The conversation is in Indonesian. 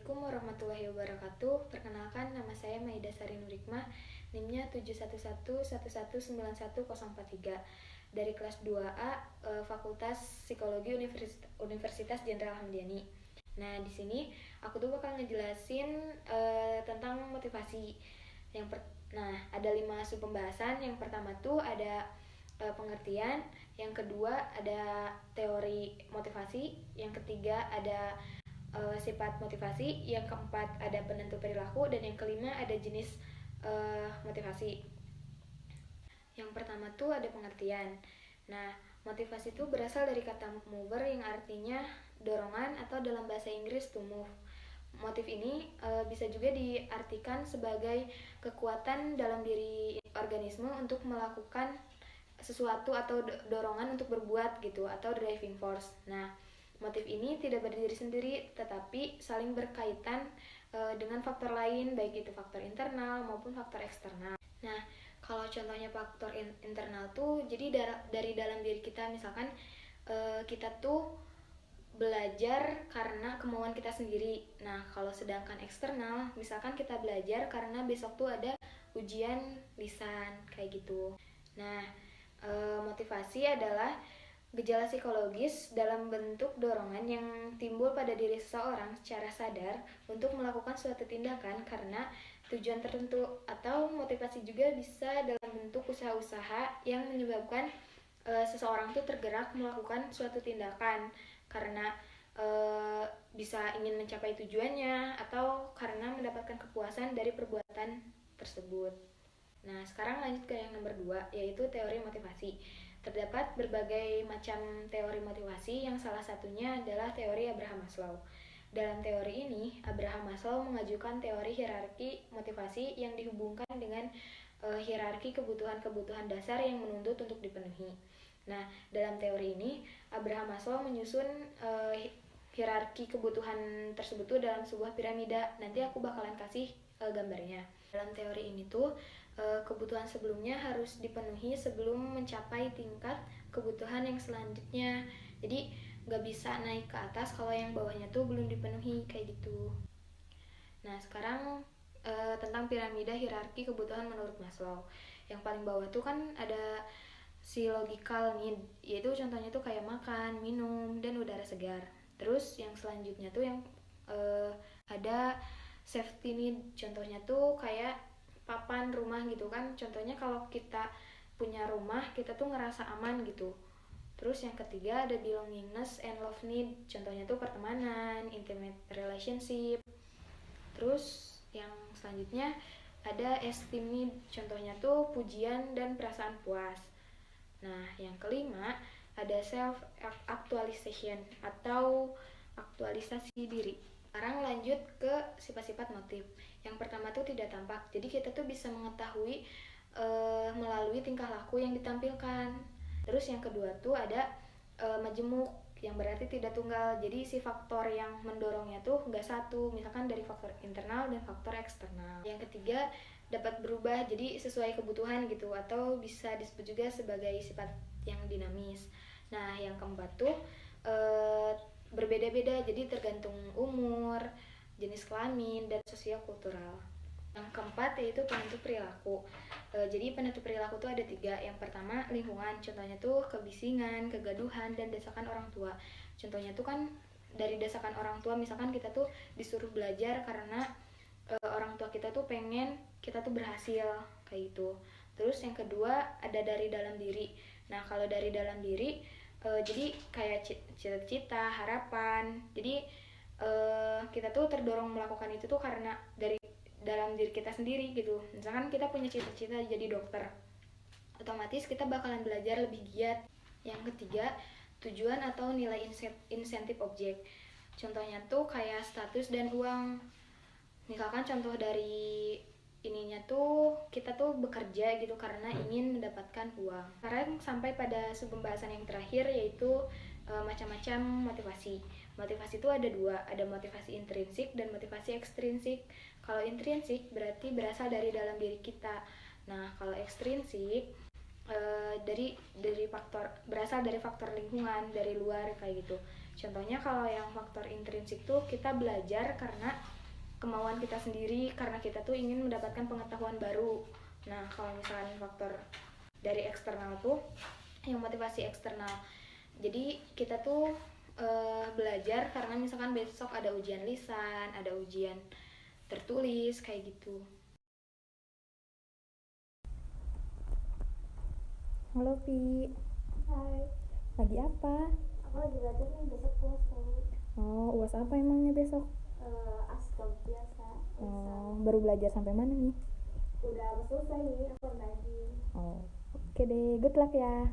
Assalamualaikum warahmatullahi wabarakatuh. Perkenalkan, nama saya Maida Sari Nurikmah, NIM-nya 71111910143 dari kelas 2A Fakultas Psikologi Universitas Jenderal Ahmadiyani. Nah, di sini aku tuh bakal ngejelasin tentang motivasi. Ada 5 sub pembahasan. Yang pertama tuh ada pengertian, yang kedua ada teori motivasi, yang ketiga ada sifat motivasi, yang keempat ada penentu perilaku, dan yang kelima ada jenis motivasi. Yang pertama tuh ada pengertian. Nah, motivasi itu berasal dari kata mover yang artinya dorongan atau dalam bahasa Inggris to move. Motif ini bisa juga diartikan sebagai kekuatan dalam diri organisme untuk melakukan sesuatu atau dorongan untuk berbuat gitu, atau driving force. Nah, motif ini tidak berdiri sendiri tetapi saling berkaitan dengan faktor lain, baik itu faktor internal maupun faktor eksternal. Nah, kalau contohnya faktor internal tuh jadi dari dalam diri kita, misalkan kita tuh belajar karena kemauan kita sendiri. Nah, kalau sedangkan eksternal, misalkan kita belajar karena besok tuh ada ujian lisan kayak gitu. Nah, motivasi adalah gejala psikologis dalam bentuk dorongan yang timbul pada diri seseorang secara sadar untuk melakukan suatu tindakan karena tujuan tertentu, atau motivasi juga bisa dalam bentuk usaha-usaha yang menyebabkan seseorang itu tergerak melakukan suatu tindakan karena bisa ingin mencapai tujuannya atau karena mendapatkan kepuasan dari perbuatan tersebut. Nah, sekarang lanjut ke yang nomor 2, yaitu teori motivasi. Terdapat berbagai macam teori motivasi, yang salah satunya adalah teori Abraham Maslow. Dalam teori ini, Abraham Maslow mengajukan teori hierarki motivasi yang dihubungkan dengan hierarki kebutuhan-kebutuhan dasar yang menuntut untuk dipenuhi. Nah, dalam teori ini, Abraham Maslow menyusun hierarki kebutuhan tersebut tuh dalam sebuah piramida. Nanti aku bakalan kasih gambarnya. Dalam teori ini tuh kebutuhan sebelumnya harus dipenuhi sebelum mencapai tingkat kebutuhan yang selanjutnya. Jadi nggak bisa naik ke atas kalau yang bawahnya tuh belum dipenuhi kayak gitu. Nah, sekarang tentang piramida hierarki kebutuhan menurut Maslow. Yang paling bawah tuh kan ada physiological need, yaitu contohnya tuh kayak makan, minum, dan udara segar. Terus yang selanjutnya tuh yang ada safety need, contohnya tuh kayak papan rumah gitu kan. Contohnya kalau kita punya rumah, kita tuh ngerasa aman gitu. Terus yang ketiga ada belongingness and love need, contohnya tuh pertemanan, intimate relationship. Terus yang selanjutnya ada esteem need, contohnya tuh pujian dan perasaan puas. Nah, yang kelima ada self actualization atau aktualisasi diri. Sekarang lanjut ke sifat-sifat motif. Yang pertama tuh tidak tampak. Jadi kita tuh bisa mengetahui melalui tingkah laku yang ditampilkan. Terus yang kedua tuh ada majemuk, yang berarti tidak tunggal. Jadi si faktor yang mendorongnya tuh nggak satu, misalkan dari faktor internal dan faktor eksternal. Yang ketiga dapat berubah, jadi sesuai kebutuhan gitu, atau bisa disebut juga sebagai sifat yang dinamis. Nah, yang keempat tuh berbeda-beda, jadi tergantung umur, jenis kelamin, dan sosial kultural. Yang keempat yaitu penentu perilaku. Jadi penentu perilaku tuh ada 3. Yang pertama lingkungan, contohnya tuh kebisingan, kegaduhan, dan desakan orang tua. Contohnya tuh kan dari desakan orang tua, misalkan kita tuh disuruh belajar karena orang tua kita tuh pengen kita tuh berhasil kayak gitu. Terus yang kedua ada dari dalam diri. Nah, kalau dari dalam diri jadi kayak cita-cita, harapan. Jadi kita tuh terdorong melakukan itu tuh karena dari dalam diri kita sendiri gitu. Misalkan kita punya cita-cita jadi dokter, otomatis kita bakalan belajar lebih giat. Yang ketiga tujuan atau nilai insentif objek. Contohnya tuh kayak status dan uang. Misalkan contoh dari ininya tuh kita tuh bekerja gitu karena ingin mendapatkan uang. Sekarang sampai pada pembahasan yang terakhir, yaitu macam-macam motivasi. Motivasi itu ada 2, ada motivasi intrinsik dan motivasi ekstrinsik. Kalau intrinsik berarti berasal dari dalam diri kita. Nah, kalau ekstrinsik berasal dari faktor lingkungan, dari luar kayak gitu. Contohnya kalau yang faktor intrinsik tuh kita belajar karena kemauan kita sendiri, karena kita tuh ingin mendapatkan pengetahuan baru. Nah, kalau misalkan faktor dari eksternal tuh yang motivasi eksternal. Jadi kita tuh belajar karena misalkan besok ada ujian lisan, ada ujian tertulis kayak gitu. Halo Vi, Hai, lagi apa? aku lagi belajar nih, besok puas tahu. Oh, UAS apa emangnya besok? Askab biasa. Oh, baru belajar sampai mana nih? Udah selesai nih, aku rajin. Oh, oke deh, good luck ya.